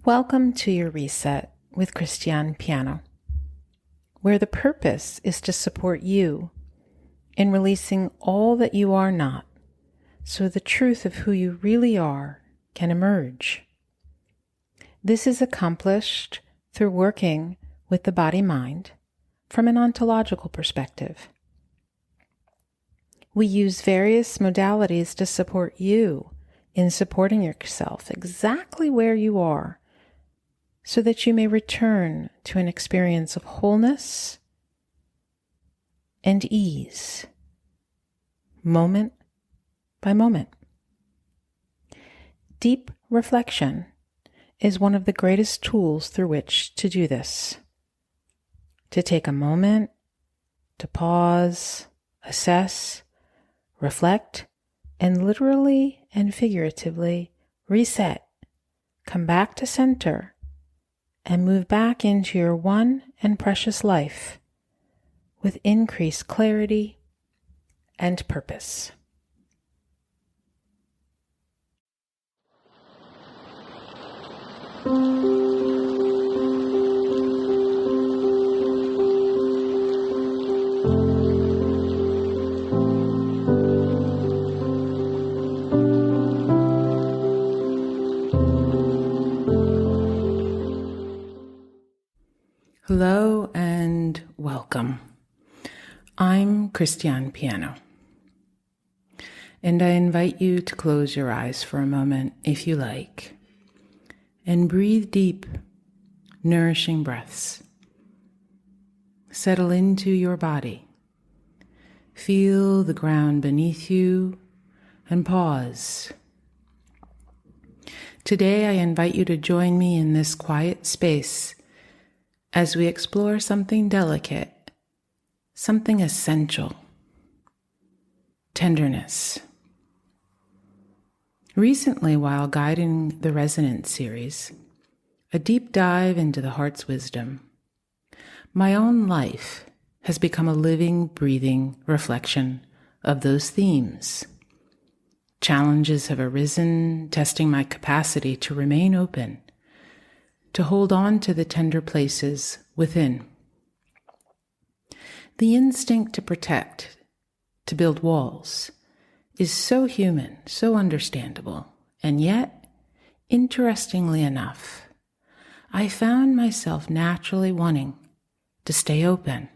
Welcome to your reset with Christiane Piano, where the purpose is to support you in releasing all that you are not, so the truth of who you really are can emerge. This is accomplished through working with the BodyMind from an ontological perspective. We use various modalities to support you in supporting yourself exactly where you are, so that you may return to an experience of wholeness and ease, moment by moment. Deep reflection is one of the greatest tools through which to do this. To take a moment, to pause, assess, reflect, and literally and figuratively reset, come back to center, and move back into your one and precious life with increased clarity and purpose. Hello and welcome. I'm Christiane Piano, and I invite you to close your eyes for a moment if you like, and breathe deep, nourishing breaths. Settle into your body. Feel the ground beneath you and pause. Today I invite you to join me in this quiet space as we explore something delicate, something essential: tenderness. Recently, while guiding the Resonance series, a deep dive into the heart's wisdom, my own life has become a living, breathing reflection of those themes. Challenges have arisen, testing my capacity to remain open, to hold on to the tender places within. The instinct to protect, to build walls, is so human, so understandable, and yet, interestingly enough, I found myself naturally wanting to stay open,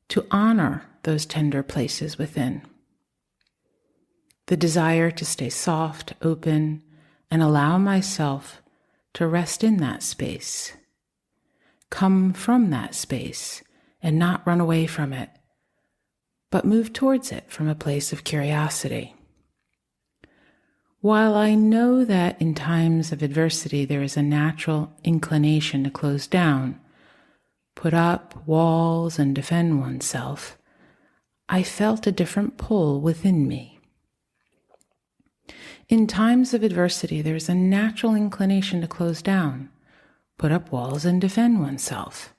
to honor those tender places within. The desire to stay soft, open, and allow myself to rest in that space, come from that space, and not run away from it, but move towards it from a place of curiosity. While I know that in times of adversity there is a natural inclination to close down, put up walls, and defend oneself, I felt a different pull within me. In times of adversity, there's a natural inclination to close down, put up walls, and defend oneself.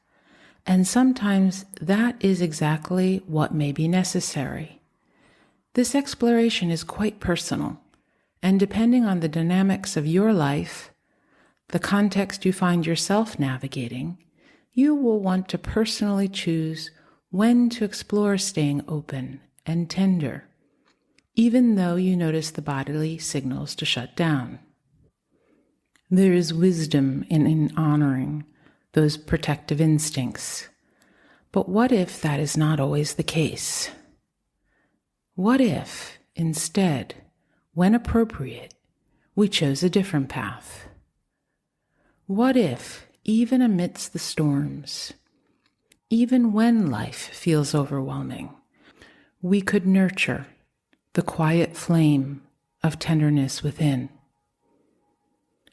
And sometimes that is exactly what may be necessary. This exploration is quite personal, and depending on the dynamics of your life, the context you find yourself navigating, you will want to personally choose when to explore staying open and tender, even though you notice the bodily signals to shut down. There is wisdom in honoring those protective instincts. But what if that is not always the case? What if, instead, when appropriate, we chose a different path? What if, even amidst the storms, even when life feels overwhelming, we could nurture the quiet flame of tenderness within?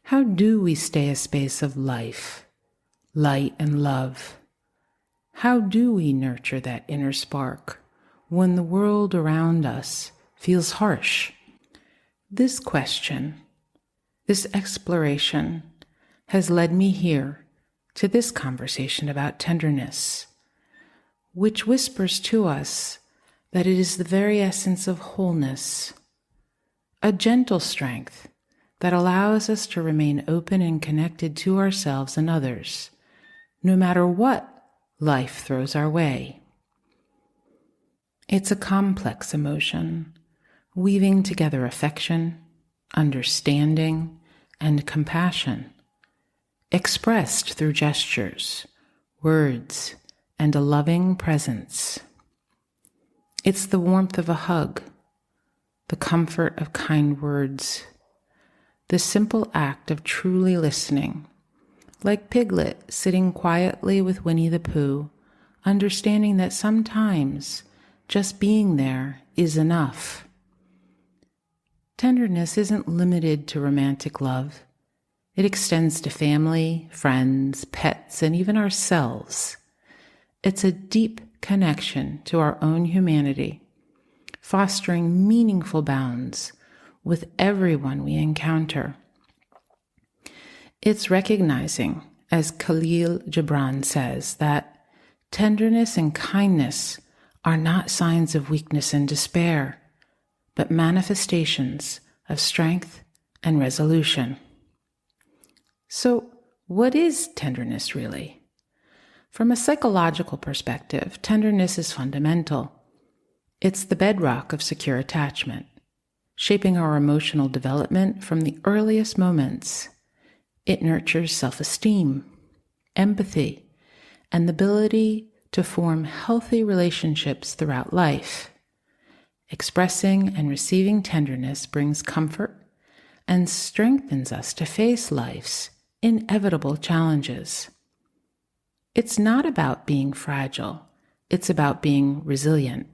How do we stay a space of life, light, and love? How do we nurture that inner spark when the world around us feels harsh? This question, this exploration, has led me here to this conversation about tenderness, which whispers to us that it is the very essence of wholeness, a gentle strength that allows us to remain open and connected to ourselves and others, no matter what life throws our way. It's a complex emotion, weaving together affection, understanding, and compassion, expressed through gestures, words, and a loving presence. It's the warmth of a hug, the comfort of kind words, the simple act of truly listening, like Piglet sitting quietly with Winnie the Pooh, understanding that sometimes just being there is enough. Tenderness isn't limited to romantic love. It extends to family, friends, pets, and even ourselves. It's a deep connection to our own humanity, fostering meaningful bonds with everyone we encounter. It's recognizing, as Khalil Gibran says, that tenderness and kindness are not signs of weakness and despair, but manifestations of strength and resolution. So, what is tenderness really? From a psychological perspective, tenderness is fundamental. It's the bedrock of secure attachment, shaping our emotional development from the earliest moments. It nurtures self-esteem, empathy, and the ability to form healthy relationships throughout life. Expressing and receiving tenderness brings comfort and strengthens us to face life's inevitable challenges. It's not about being fragile. It's about being resilient,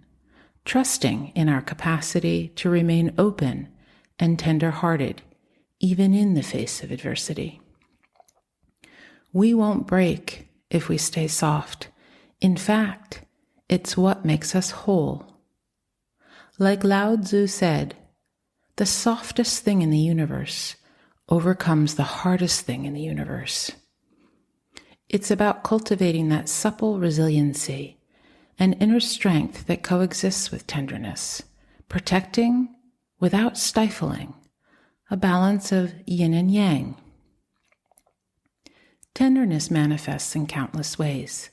trusting in our capacity to remain open and tender-hearted, even in the face of adversity. We won't break if we stay soft. In fact, it's what makes us whole. Like Lao Tzu said, the softest thing in the universe overcomes the hardest thing in the universe. It's about cultivating that supple resiliency and inner strength that coexists with tenderness, protecting without stifling, a balance of yin and yang. Tenderness manifests in countless ways,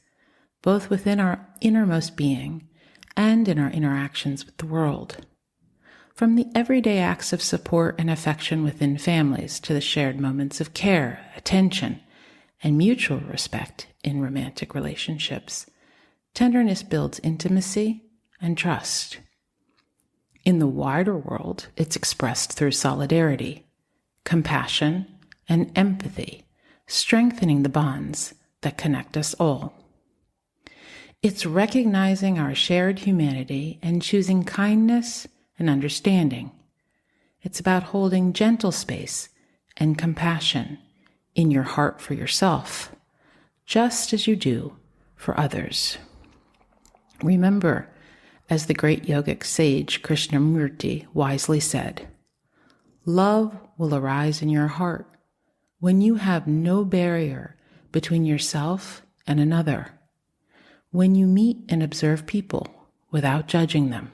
both within our innermost being and in our interactions with the world. From the everyday acts of support and affection within families to the shared moments of care, attention, and mutual respect in romantic relationships, tenderness builds intimacy and trust. In the wider world, it's expressed through solidarity, compassion, and empathy, strengthening the bonds that connect us all. It's recognizing our shared humanity and choosing kindness and understanding. It's about holding gentle space and compassion in your heart for yourself, just as you do for others. Remember, as the great yogic sage Krishnamurti wisely said, love will arise in your heart when you have no barrier between yourself and another, when you meet and observe people without judging them.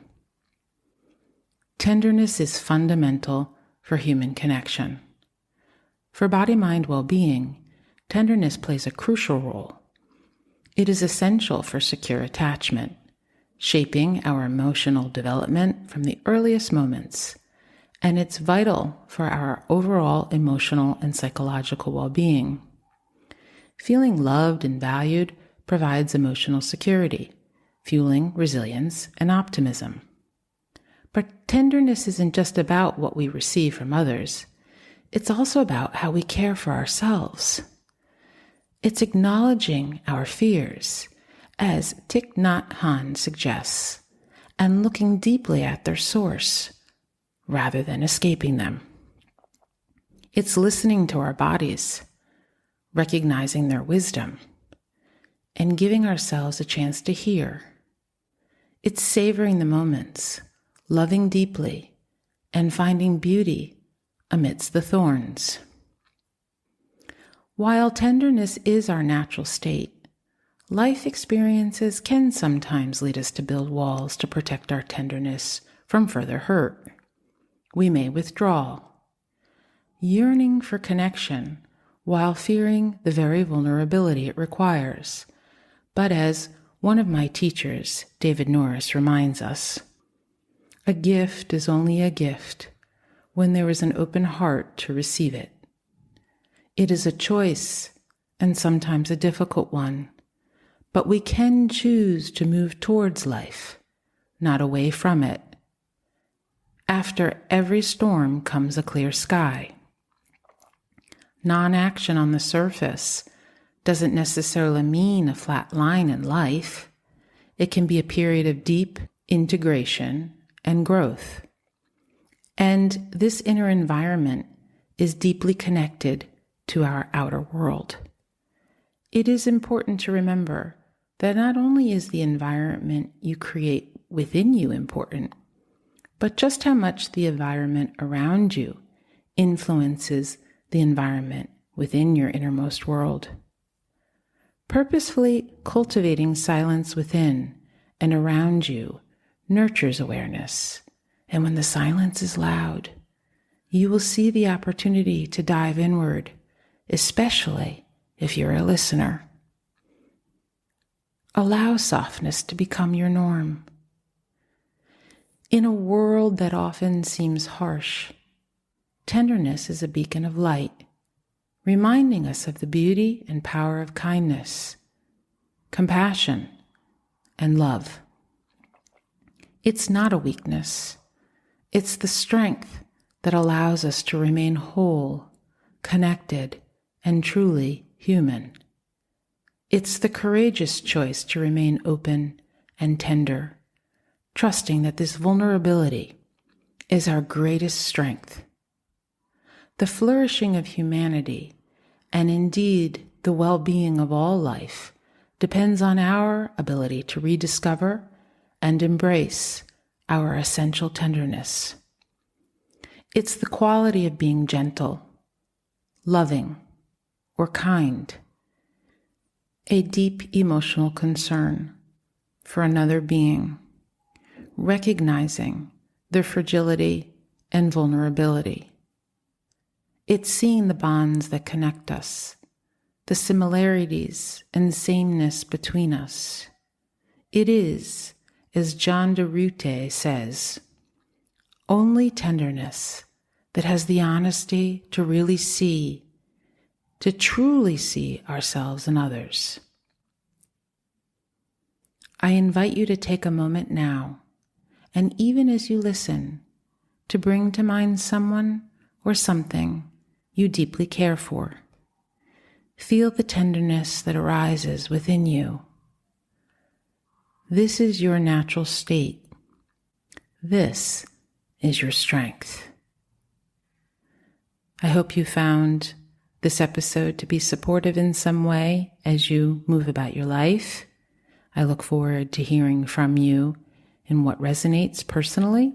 Tenderness is fundamental for human connection. For body-mind well-being, tenderness plays a crucial role. It is essential for secure attachment, shaping our emotional development from the earliest moments, and it's vital for our overall emotional and psychological well-being. Feeling loved and valued provides emotional security, fueling resilience and optimism. But tenderness isn't just about what we receive from others. It's also about how we care for ourselves. It's acknowledging our fears, as Thich Nhat Hanh suggests, and looking deeply at their source, rather than escaping them. It's listening to our bodies, recognizing their wisdom, and giving ourselves a chance to hear. It's savoring the moments, loving deeply, and finding beauty amidst the thorns. While tenderness is our natural state, life experiences can sometimes lead us to build walls to protect our tenderness from further hurt. We may withdraw. yearning for connection while fearing the very vulnerability it requires. But as one of my teachers, David Norris, reminds us, a gift is only a gift when there is an open heart to receive it. It is a choice, and sometimes a difficult one, but we can choose to move towards life, not away from it. After every storm comes a clear sky. Non-action on the surface doesn't necessarily mean a flat line in life. It can be a period of deep integration and growth. And this inner environment is deeply connected to our outer world. It is important to remember that not only is the environment you create within you important, but just how much the environment around you influences the environment within your innermost world. Purposefully cultivating silence within and around you nurtures awareness, and when the silence is loud, you will see the opportunity to dive inward, especially if you're a listener. Allow softness to become your norm. In a world that often seems harsh, tenderness is a beacon of light, reminding us of the beauty and power of kindness, compassion, and love. It's not a weakness. It's the strength that allows us to remain whole, connected, and truly human. It's the courageous choice to remain open and tender, trusting that this vulnerability is our greatest strength. The flourishing of humanity, and indeed the well-being of all life, depends on our ability to rediscover and embrace our essential tenderness. It's the quality of being gentle, loving, or kind, a deep emotional concern for another being, recognizing their fragility and vulnerability. It's seeing the bonds that connect us, the similarities and sameness between us. It is, as John de Rute says, only tenderness that has the honesty to really see, to truly see ourselves and others. I invite you to take a moment now, and even as you listen, to bring to mind someone or something you deeply care for. Feel the tenderness that arises within you. This is your natural state. This is your strength. I hope you found this episode to be supportive in some way as you move about your life. I look forward to hearing from you in what resonates personally.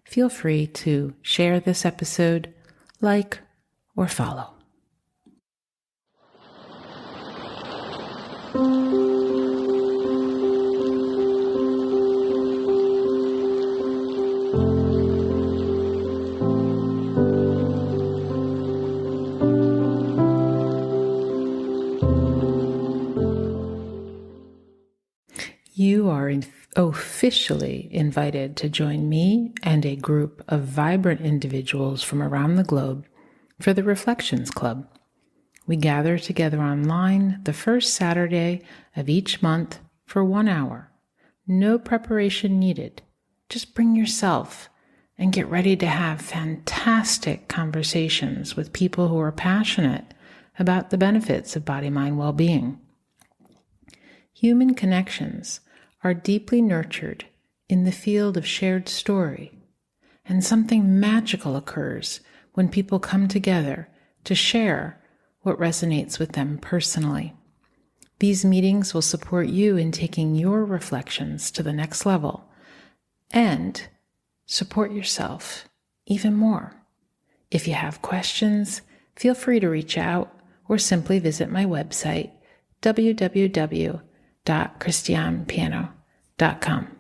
Feel free to share this episode, like, or follow. You are officially invited to join me and a group of vibrant individuals from around the globe for the Reflections Club. We gather together online the first Saturday of each month for 1 hour. No preparation needed. Just bring yourself and get ready to have fantastic conversations with people who are passionate about the benefits of body-mind well-being. Human connections are deeply nurtured in the field of shared story, and something magical occurs when people come together to share what resonates with them personally. These meetings will support you in taking your reflections to the next level and support yourself even more. If you have questions, feel free to reach out or simply visit my website, www.christianepiano.com.